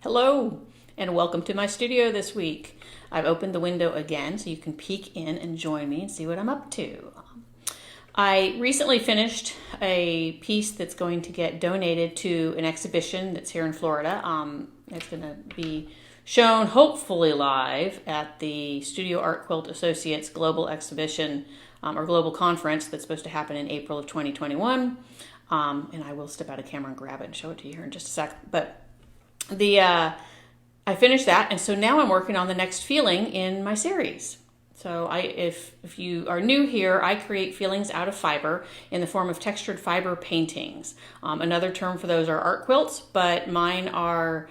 Hello, and welcome to my studio this week. I've opened the window again so you can peek in and join me and see what I'm up to. I recently finished a piece that's going to get donated to an exhibition that's here in Florida. It's going to be shown hopefully live at the Studio Art Quilt Associates Global Exhibition or Global Conference that's supposed to happen in April of 2021. And I will step out of camera and grab it and show it to you here in just a sec. But I finished that, and so now I'm working on the next feeling in my series. So if you are new here, I create feelings out of fiber in the form of textured fiber paintings. Another term for those are art quilts, but mine are,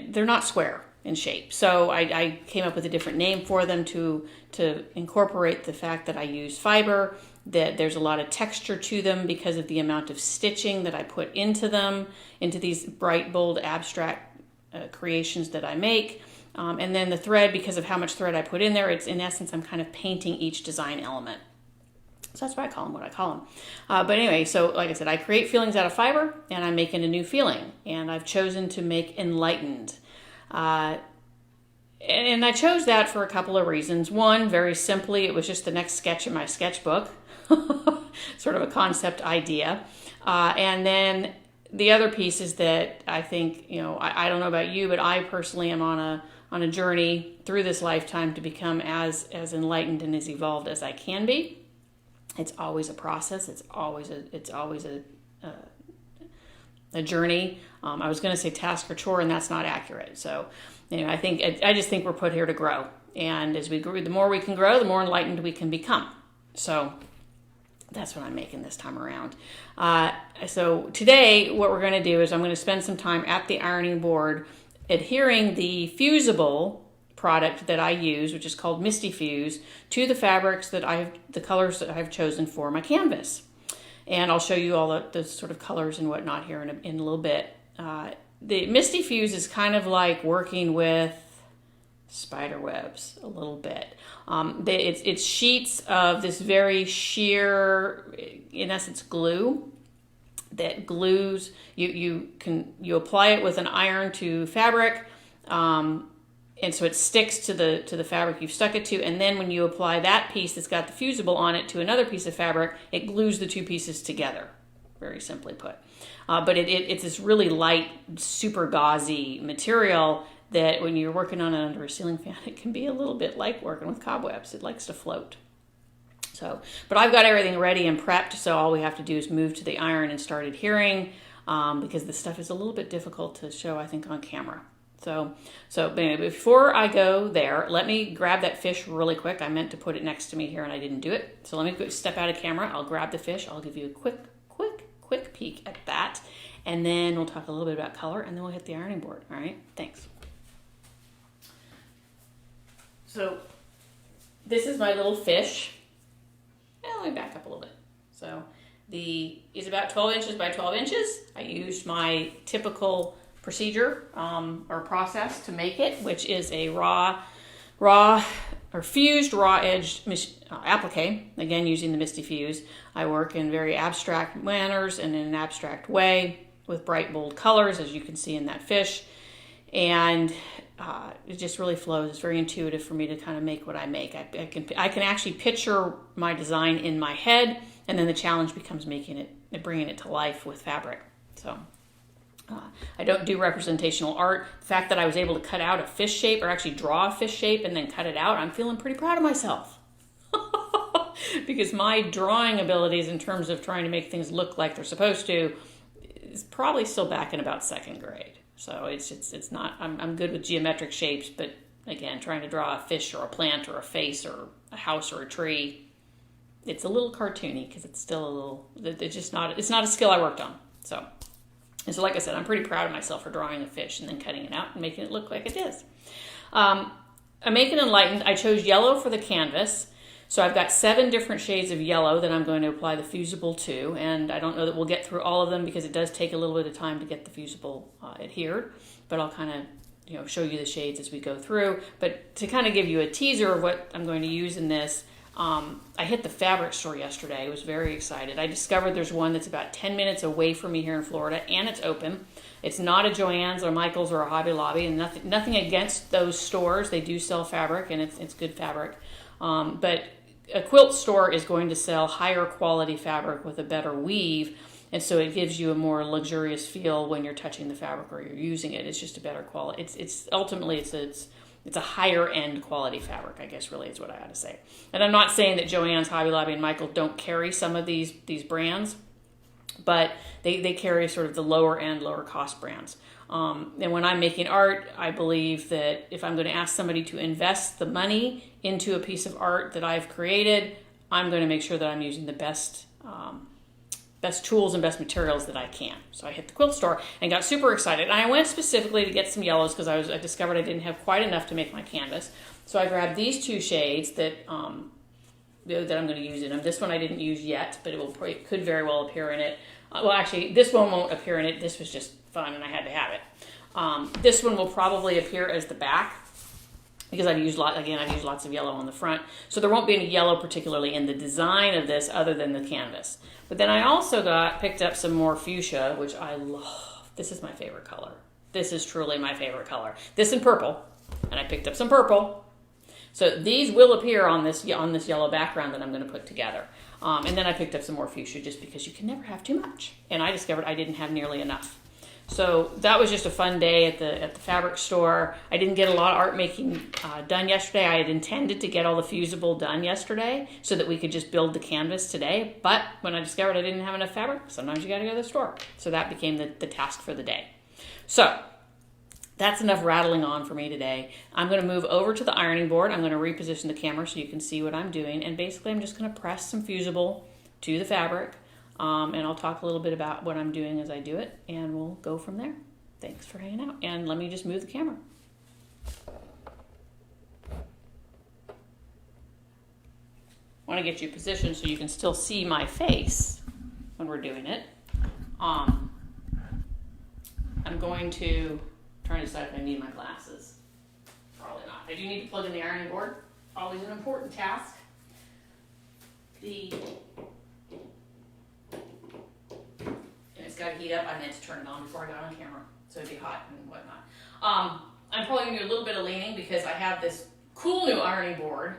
they're not square in shape. So I came up with a different name for them to incorporate the fact that I use fiber, that there's a lot of texture to them because of the amount of stitching that I put into them, into these bright, bold, abstract creations that I make. And then the thread, because of how much thread I put in there, it's in essence, I'm kind of painting each design element. So that's why I call them what I call them. But anyway, so like I said, I create feelings out of fiber, and I'm making a new feeling. And I've chosen to make enlightened. And I chose that for a couple of reasons. One, very simply, it was just the next sketch in my sketchbook. Sort of a concept idea. And then the other piece is that I think, I don't know about you, but I personally am on a journey through this lifetime to become as enlightened and as evolved as I can be. It's always a process. It's always a journey. I was going to say task or chore, and that's not accurate. So, I just think we're put here to grow. And as we grow, the more we can grow, the more enlightened we can become. So that's what I'm making this time around. So today, what we're going to do is I'm going to spend some time at the ironing board adhering the fusible product that I use, which is called Misty Fuse, to the fabrics the colors that I've chosen for my canvas. And I'll show you all the sort of colors and whatnot here in a little bit. The Misty Fuse is kind of like working with spider webs a little bit. It's sheets of this very sheer, in essence, glue that glues. You apply it with an iron to fabric, and so it sticks to the fabric you've stuck it to. And then when you apply that piece that's got the fusible on it to another piece of fabric, it glues the two pieces together. Very simply put, but it's this really light, super gauzy material that when you're working on it under a ceiling fan, it can be a little bit like working with cobwebs. It likes to float. So, but I've got everything ready and prepped, so all we have to do is move to the iron and start adhering, because this stuff is a little bit difficult to show, I think, on camera. So but anyway, before I go there, let me grab that fish really quick. I meant to put it next to me here, and I didn't do it. So let me step out of camera. I'll grab the fish. I'll give you a quick peek at that, and then we'll talk a little bit about color, and then we'll hit the ironing board. All right, thanks. So this is my little fish. Let me back up a little bit. So is about 12 inches by 12 inches. I used my typical procedure or process to make it, which is a raw or fused raw edged applique. Again, using the Misty Fuse. I work in very abstract manners and in an abstract way with bright, bold colors, as you can see in that fish. And it just really flows. It's very intuitive for me to kind of make what I make. I can actually picture my design in my head, and then the challenge becomes bringing it to life with fabric. So I don't do representational art. The fact that I was able to cut out a fish shape, or actually draw a fish shape and then cut it out, I'm feeling pretty proud of myself. Because my drawing abilities in terms of trying to make things look like they're supposed to is probably still back in about second grade. So it's not, I'm good with geometric shapes, but again, trying to draw a fish or a plant or a face or a house or a tree, it's a little cartoony because it's still a little, it's not a skill I worked on. So like I said, I'm pretty proud of myself for drawing a fish and then cutting it out and making it look like it is. I'm making enlightened. I chose yellow for the canvas. So I've got 7 different shades of yellow that I'm going to apply the fusible to, and I don't know that we'll get through all of them because it does take a little bit of time to get the fusible adhered, but I'll kind of show you the shades as we go through. But to kind of give you a teaser of what I'm going to use in this, I hit the fabric store yesterday. I was very excited. I discovered there's one that's about 10 minutes away from me here in Florida, and it's open. It's not a Joann's or Michael's or a Hobby Lobby, and nothing against those stores. They do sell fabric, and it's good fabric. But a quilt store is going to sell higher quality fabric with a better weave, and so it gives you a more luxurious feel when you're touching the fabric or you're using it. It's just a better quality. It's ultimately it's a higher end quality fabric, I guess really is what I ought to say. And I'm not saying that Joann's, Hobby Lobby, and Michael don't carry some of these brands, but they carry sort of the lower end, lower cost brands. And when I'm making art, I believe that if I'm going to ask somebody to invest the money into a piece of art that I've created, I'm going to make sure that I'm using the best tools and best materials that I can. So I hit the quilt store and got super excited. And I went specifically to get some yellows because I discovered I didn't have quite enough to make my canvas. So I grabbed these two shades that I'm going to use in them. This one I didn't use yet, but it could very well appear in it. Well, actually, this one won't appear in it. This was just fun, and I had to have it. This one will probably appear as the back because I've used lots of yellow on the front. So there won't be any yellow particularly in the design of this other than the canvas. But then I also picked up some more fuchsia, which I love. This is my favorite color. This is truly my favorite color. This and purple, and I picked up some purple. So these will appear on this yellow background that I'm going to put together. And then I picked up some more fuchsia just because you can never have too much. And I discovered I didn't have nearly enough. So that was just a fun day at the fabric store. I didn't get a lot of art making done yesterday. I had intended to get all the fusible done yesterday so that we could just build the canvas today. But when I discovered I didn't have enough fabric, sometimes you got to go to the store. So that became the task for the day. So that's enough rattling on for me today. I'm going to move over to the ironing board. I'm going to reposition the camera so you can see what I'm doing. And basically I'm just going to press some fusible to the fabric. And I'll talk a little bit about what I'm doing as I do it, and we'll go from there. Thanks for hanging out, and let me just move the camera. I want to get you positioned so you can still see my face when we're doing it. I'm going to try to decide if I need my glasses. Probably not. I do need to plug in the ironing board. Always an important task. It's got to heat up. I meant to turn it on before I got on camera, so it'd be hot and whatnot. I'm probably going to do a little bit of leaning because I have this cool new ironing board.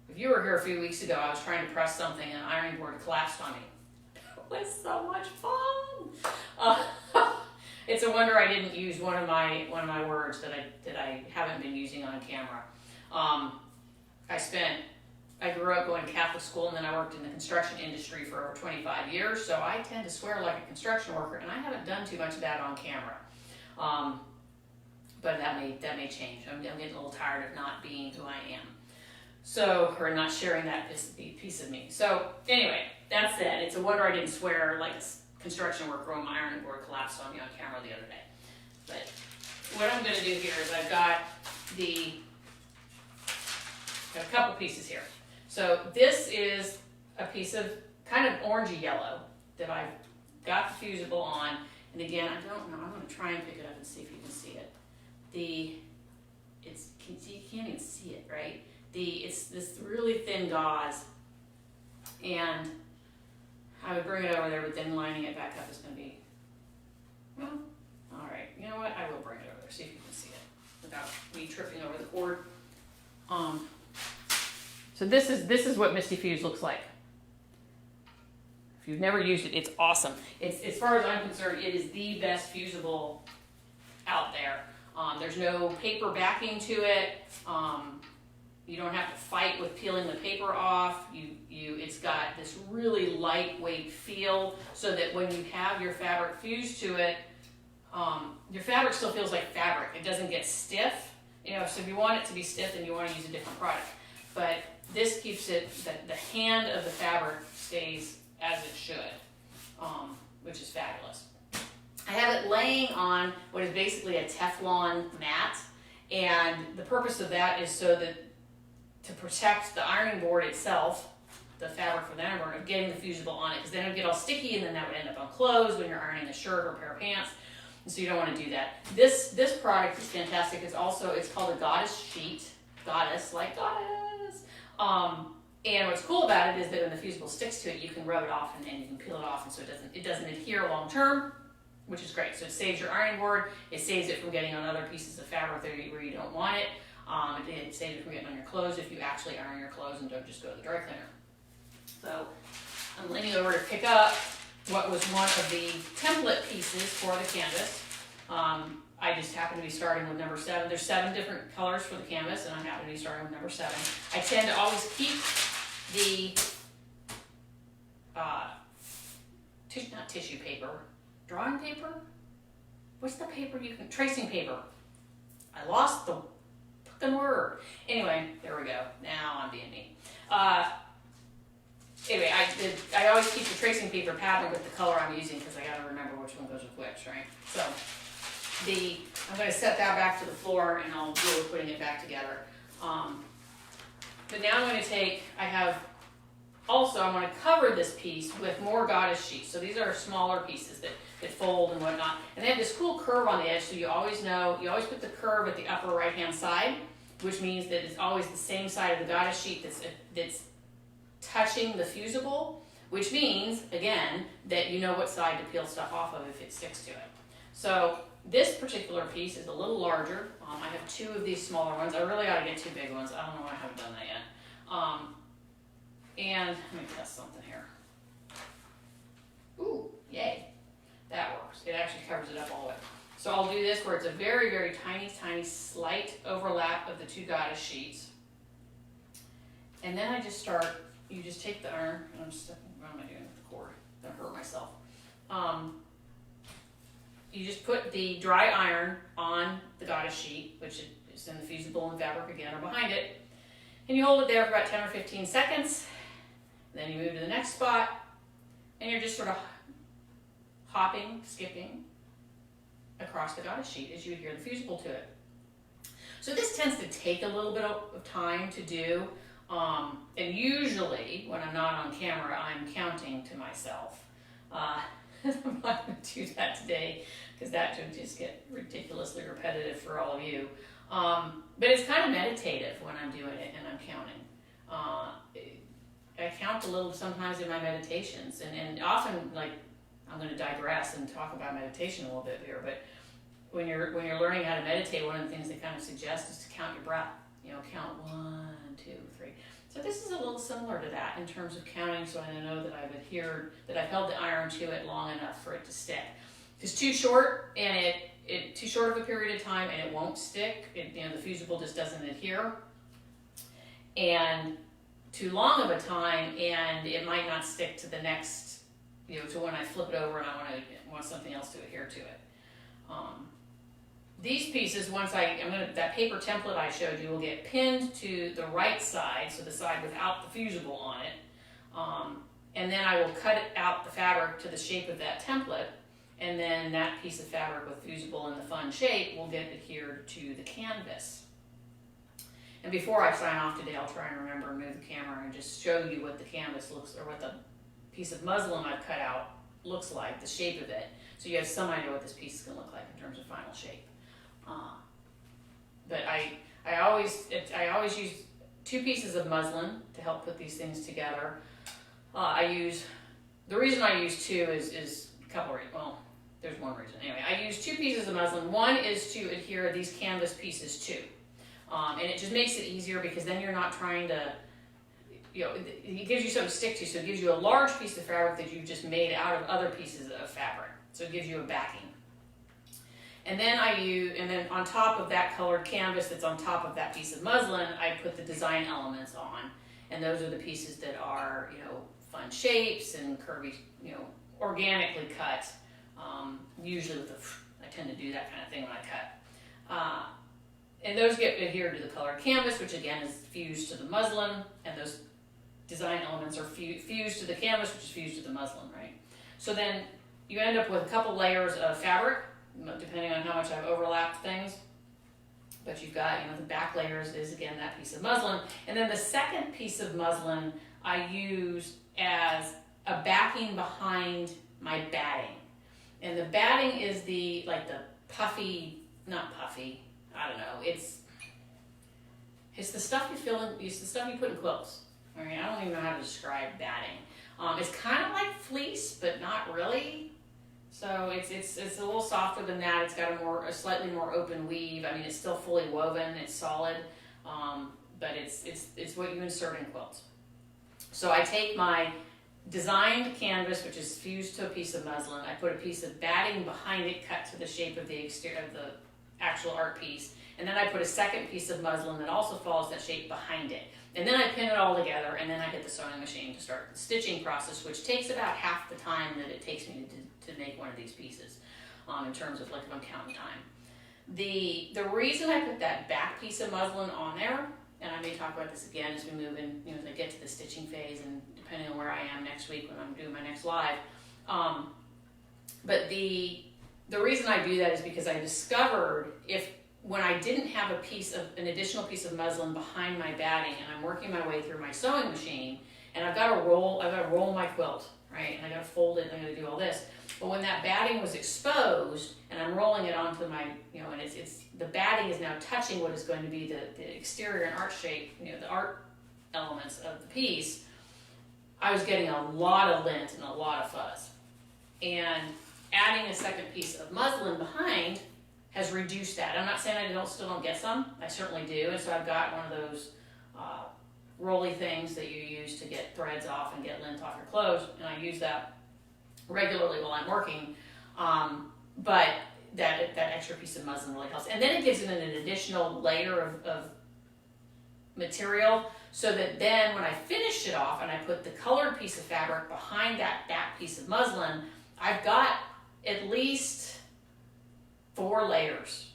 If you were here a few weeks ago, I was trying to press something and the ironing board collapsed on me. It was so much fun. It's a wonder I didn't use one of my words that I haven't been using on camera. I grew up going to Catholic school, and then I worked in the construction industry for over 25 years, so I tend to swear like a construction worker, and I haven't done too much of that on camera. But that may change. I'm getting a little tired of not being who I am. So, or not sharing that piece of me. So, anyway, that's it. It's a wonder I didn't swear like a construction worker when my ironing board collapsed on me on camera the other day. But what I'm going to do here is I've got a couple pieces here. So this is a piece of kind of orangey yellow that I've got the fusible on. And again, I don't know. I'm going to try and pick it up and see if you can see it. You can't even see it, right? It's this really thin gauze. And I would bring it over there, but then lining it back up is going to be, well, all right. You know what? I will bring it over there, see if you can see it without me tripping over the cord. So this is what Misty Fuse looks like. If you've never used it, it's awesome. As far as I'm concerned, it is the best fusible out there. There's no paper backing to it. You don't have to fight with peeling the paper off. It's got this really lightweight feel, so that when you have your fabric fused to it, your fabric still feels like fabric. It doesn't get stiff. So if you want it to be stiff, then you want to use a different product. But this keeps it, the hand of the fabric stays as it should, which is fabulous. I have it laying on what is basically a Teflon mat, and the purpose of that is so that to protect the ironing board itself, the fabric for the ironing board, of getting the fusible on it, because then it would get all sticky and then that would end up on clothes when you're ironing a shirt or a pair of pants. And so you don't want to do that. This product is fantastic. It's called a Goddess sheet. Goddess, like goddess. And what's cool about it is that when the fusible sticks to it, you can rub it off and you can peel it off, and so it doesn't adhere long term, which is great. So it saves your ironing board, it saves it from getting on other pieces of fabric where you don't want it. It saves it from getting on your clothes if you actually iron your clothes and don't just go to the dry cleaner. So I'm leaning over to pick up what was one of the template pieces for the canvas. I just happen to be starting with number 7. There's 7 different colors for the canvas, and I happen to be starting with number 7. I tend to always keep the not tissue paper, drawing paper? What's the paper tracing paper. I lost the fucking word. Anyway, there we go. Now I'm being mean. Anyway, I always keep the tracing paper pattern with the color I'm using because I gotta remember which one goes with which, right? So I'm gonna set that back to the floor and I'll deal with putting it back together. But now I'm gonna I'm gonna cover this piece with more goddess sheets. So these are smaller pieces that fold and whatnot. And they have this cool curve on the edge, so you always put the curve at the upper right hand side, which means that it's always the same side of the goddess sheet that's touching the fusible, which means, again, that you know what side to peel stuff off of if it sticks to it. So this particular piece is a little larger. I have 2 of these smaller ones. I really ought to get 2 big ones. I don't know why I haven't done that yet. And let me test something here. Ooh, yay. That works. It actually covers it up all the way. So I'll do this where it's a very, very tiny, tiny, slight overlap of the 2 goddess sheets. And then you just take the iron, and what am I doing with the cord? Don't hurt myself. You just put the dry iron on the goddess sheet, which is in the fusible and fabric again, or behind it, and you hold it there for about 10 or 15 seconds. Then you move to the next spot, and you're just sort of hopping, skipping across the goddess sheet as you adhere the fusible to it. So this tends to take a little bit of time to do, and usually when I'm not on camera, I'm counting to myself. I'm not going to do that today because that would just get ridiculously repetitive for all of you. But it's kind of meditative when I'm doing it and I'm counting. I count a little sometimes in my meditations, and often, like, I'm going to digress and talk about meditation a little bit here, but when you're learning how to meditate, one of the things they kind of suggest is to count your breath. Count 1, 2, 3. So this is a little similar to that in terms of counting, so I know that I've held the iron to it long enough for it to stick. If it's too short and too short of a period of time and it won't stick, the fusible just doesn't adhere, and too long of a time and it might not stick to the next, to when I flip it over and I want something else to adhere to it. These pieces, that paper template I showed you will get pinned to the right side, so the side without the fusible on it. And then I will cut out the fabric to the shape of that template, and then that piece of fabric with fusible in the fun shape will get adhered to the canvas. And before I sign off today, I'll try and remember and move the camera and just show you what the canvas looks, or what the piece of muslin I've cut out looks like, the shape of it, so you have some idea what this piece is going to look like in terms of final shape. But I always use 2 pieces of muslin to help put these things together. The reason I use 2 is a couple reasons. Well, there's one reason. Anyway, I use 2 pieces of muslin. One is to adhere these canvas pieces to. And it just makes it easier because then you're not trying to, it gives you something to stick to. So it gives you a large piece of fabric that you've just made out of other pieces of fabric. So it gives you a backing. And then on top of that colored canvas that's on top of that piece of muslin, I put the design elements on. And those are the pieces that are, fun shapes and curvy, organically cut. Usually I tend to do that kind of thing when I cut. And those get adhered to the colored canvas, which again is fused to the muslin, and those design elements are fused to the canvas, which is fused to the muslin, right? So then you end up with a couple layers of fabric, depending on how much I've overlapped things. But you've got, the back layers is again that piece of muslin. And then the second piece of muslin I use as a backing behind my batting. And the batting is the puffy, not puffy, I don't know, it's the stuff you put in quilts. I mean, I don't even know how to describe batting. It's kind of like fleece, but not really. So it's a little softer than that. It's got a slightly more open weave. I mean, it's still fully woven. It's solid, but it's what you insert in quilts. So I take my designed canvas, which is fused to a piece of muslin. I put a piece of batting behind it, cut to the shape of the exterior of the actual art piece, and then I put a second piece of muslin that also follows that shape behind it. And then I pin it all together, and then I hit the sewing machine to start the stitching process, which takes about half the time that it takes me to make one of these pieces, in terms of like if I'm counting time. The reason I put that back piece of muslin on there, and I may talk about this again as we move in, as I get to the stitching phase, and depending on where I am next week when I'm doing my next live. But the reason I do that is because I discovered when I didn't have an additional piece of muslin behind my batting, and I'm working my way through my sewing machine, and I've got to roll my quilt, right? And I got to fold it, and I got to do all this. But when that batting was exposed, and I'm rolling it onto my, and it's the batting is now touching what is going to be the exterior and art shape, the art elements of the piece, I was getting a lot of lint and a lot of fuzz. And adding a second piece of muslin behind has reduced that. I'm not saying I still don't get some. I certainly do. And so I've got one of those rolly things that you use to get threads off and get lint off your clothes, and I use that regularly while I'm working. But that extra piece of muslin really helps. And then it gives it an additional layer of material, so that then when I finish it off and I put the colored piece of fabric behind that back piece of muslin, I've got at least 4 layers.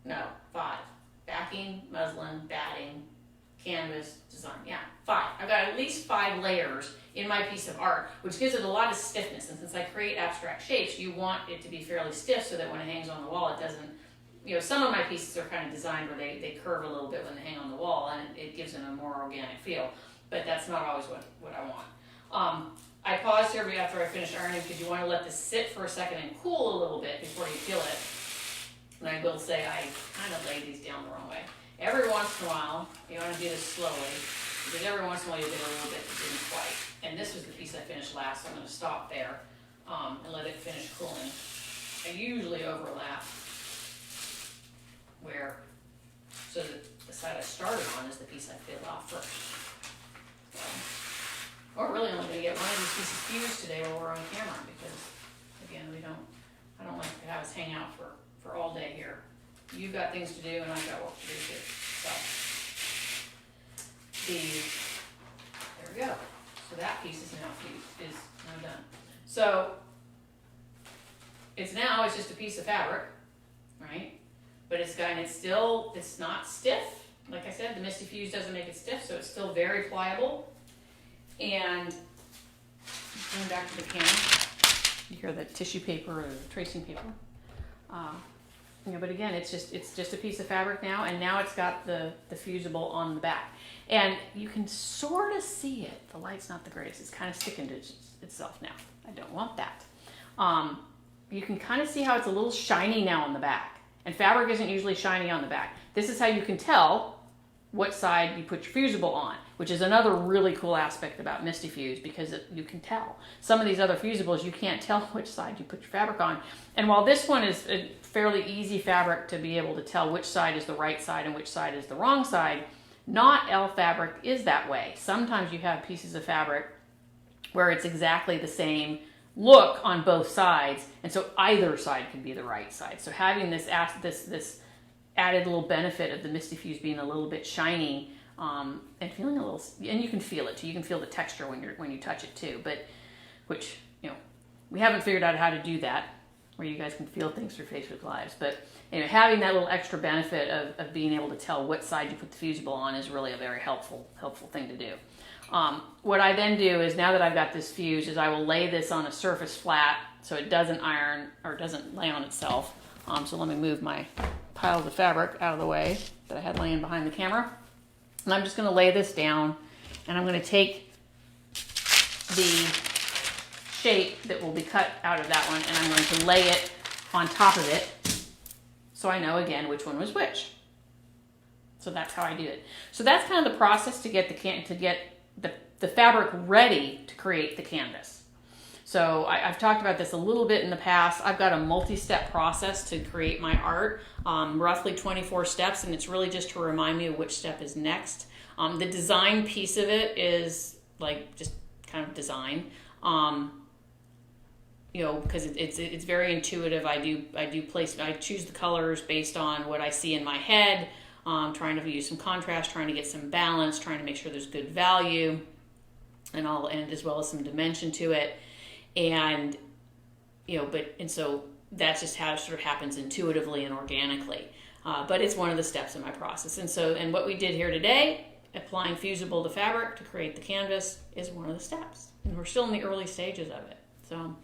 No, 5. Backing, muslin, batting, canvas, design. Yeah, 5. I've got at least 5 layers in my piece of art, which gives it a lot of stiffness. And since I create abstract shapes, you want it to be fairly stiff so that when it hangs on the wall, it doesn't, some of my pieces are kind of designed where they curve a little bit when they hang on the wall, and it gives them a more organic feel. But that's not always what I want. I paused here after I finished ironing because you want to let this sit for a second and cool a little bit before you peel it. And I will say I kind of laid these down the wrong way. Every once in a while, you want to do this slowly, because every once in a while you get a little bit that didn't quite. And this was the piece I finished last, so I'm going to stop there and let it finish cooling. I usually overlap so that the side I started on is the piece I peeled off first. So, we're really only going to get one of these pieces fused today while we're on camera, because again, I don't like to have us hang out for all day here. You've got things to do, and I've got work to do too. So, there we go. So that piece is now fused, is now done. So it's just a piece of fabric, right? But it's not stiff. Like I said, the Misty Fuse doesn't make it stiff, so it's still very pliable. And going back to the camera, you hear the tissue paper or the tracing paper. But again, it's just a piece of fabric now, and now it's got the fusible on the back. And you can sort of see it. The light's not the greatest. It's kind of sticking to itself now. I don't want that. You can kind of see how it's a little shiny now on the back. And fabric isn't usually shiny on the back. This is how you can tell what side you put your fusible on, which is another really cool aspect about Misty Fuse, because you can tell. Some of these other fusibles, you can't tell which side you put your fabric on. And while this one is a fairly easy fabric to be able to tell which side is the right side and which side is the wrong side, not all fabric is that way. Sometimes you have pieces of fabric where it's exactly the same look on both sides, and so either side can be the right side. So having this added little benefit of the Misty Fuse being a little bit shiny, and feeling a little, and you can feel it too. You can feel the texture when you touch it too. But we haven't figured out how to do that, where you guys can feel things through Facebook Lives. But having that little extra benefit of being able to tell what side you put the fusible on is really a very helpful thing to do. What I then do is, now that I've got this fused, is I will lay this on a surface flat so it doesn't iron or doesn't lay on itself. So let me move my piles of fabric out of the way that I had laying behind the camera. And I'm just going to lay this down, and I'm going to take the shape that will be cut out of that one, and I'm going to lay it on top of it so I know again which one was which. So that's how I do it. So that's kind of the process to get the fabric ready to create the canvas. So I've talked about this a little bit in the past. I've got a multi-step process to create my art, roughly 24 steps, and it's really just to remind me of which step is next. The design piece of it is like just kind of design, because it's very intuitive. I choose the colors based on what I see in my head, trying to use some contrast, trying to get some balance, trying to make sure there's good value, and as well as some dimension to it. And so that's just how it sort of happens intuitively and organically. But it's one of the steps in my process. And what we did here today, applying fusible to fabric to create the canvas, is one of the steps. And we're still in the early stages of it. So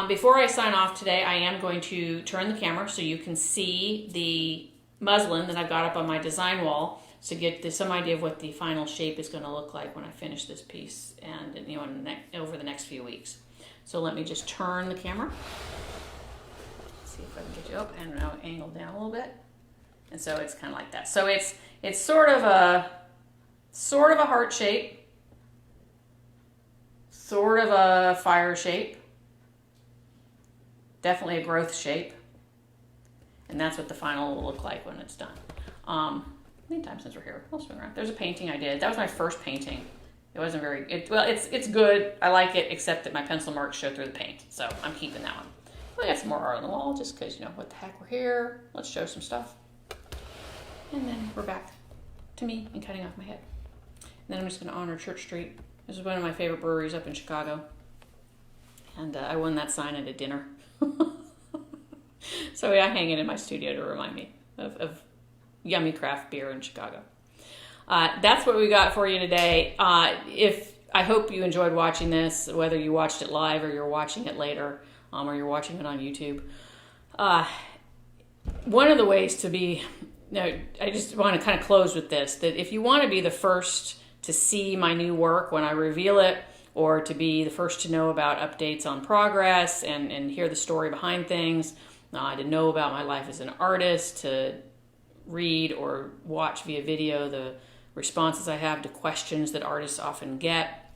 before I sign off today, I am going to turn the camera so you can see the muslin that I've got up on my design wall, to get some idea of what the final shape is going to look like when I finish this piece and over the next few weeks. So let me just turn the camera. Let's see if I can get you up and now angle down a little bit. And so it's kind of like that. So it's sort of a heart shape, sort of a fire shape, definitely a growth shape. And that's what the final will look like when it's done. Many times since we're here, I'll swing around. There's a painting I did. That was my first painting. It wasn't it's good. I like it, except that my pencil marks show through the paint. So I'm keeping that one. I got some more art on the wall just because, what the heck, we're here. Let's show some stuff. And then we're back to me and cutting off my head. And then I'm just going to honor Church Street. This is one of my favorite breweries up in Chicago. And I won that sign at a dinner. So I hang it in my studio to remind me of yummy craft beer in Chicago. That's what we got for you today. I hope you enjoyed watching this, whether you watched it live or you're watching it later, or you're watching it on YouTube. One of the ways to be, I just want to kind of close with this, that if you want to be the first to see my new work when I reveal it, or to be the first to know about updates on progress and hear the story behind things, to know about my life as an artist, to read or watch via video the responses I have to questions that artists often get,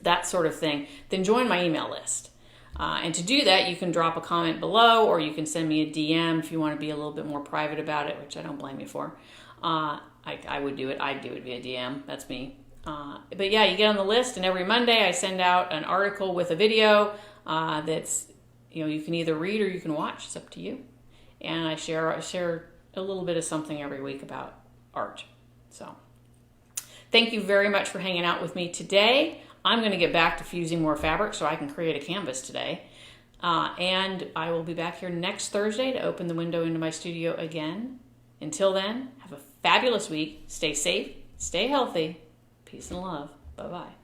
that sort of thing, then join my email list. And to do that, you can drop a comment below, or you can send me a DM if you want to be a little bit more private about it, which I don't blame you for. I would do it. I'd do it via DM. That's me. But yeah, you get on the list, and every Monday I send out an article with a video that's, you can either read or you can watch. It's up to you. And I share a little bit of something every week about art. So thank you very much for hanging out with me today. I'm going to get back to fusing more fabric so I can create a canvas today. And I will be back here next Thursday to open the window into my studio again. Until then, have a fabulous week. Stay safe, stay healthy. Peace and love. Bye-bye.